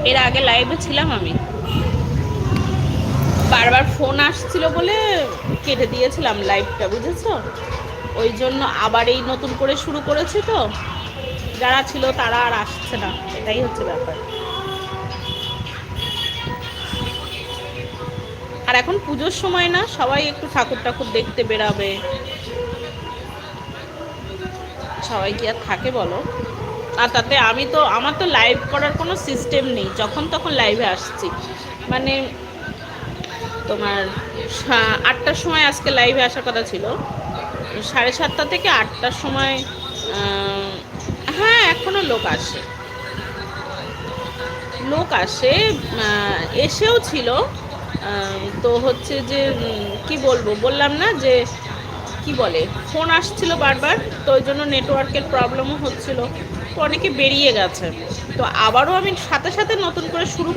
এর আগে লাইভে ছিলাম আমি, বারবার ফোন আসছিল বলে কেটে দিয়েছিলাম লাইভটা, বুঝেছো? ওই জন্য আবার এই নতুন করে শুরু করেছি তো, যারা ছিল তারা আর আসছে না, এটাই হচ্ছে ব্যাপার। আর এখন পুজোর সময় না, সবাই একটু ঠাকুর ঠাকুর দেখতে বেরাবে, সবাই কি আর থাকে বলো? আর তাতে আমি তো, আমার তো লাইভ করার কোনো সিস্টেম নেই, যখন তখন লাইভে আসছি। মানে তোমার 8টার সময় আজকে লাইভে আসার কথা ছিল, 7:30 থেকে 8টার সময়। হ্যাঁ, এখনো লোক আসে, লোক আসে, এসেও ছিল। তো হচ্ছে যে কি বলবো, বললাম না যে কি বলে, ফোন আসছিল বারবার, তো ওই জন্য নেটওয়ার্কের প্রবলেমও হচ্ছিল, তো অনেকে বেরিয়ে গেছে। তো আবারও আমি সাথে সাথে নতুন করে শুরু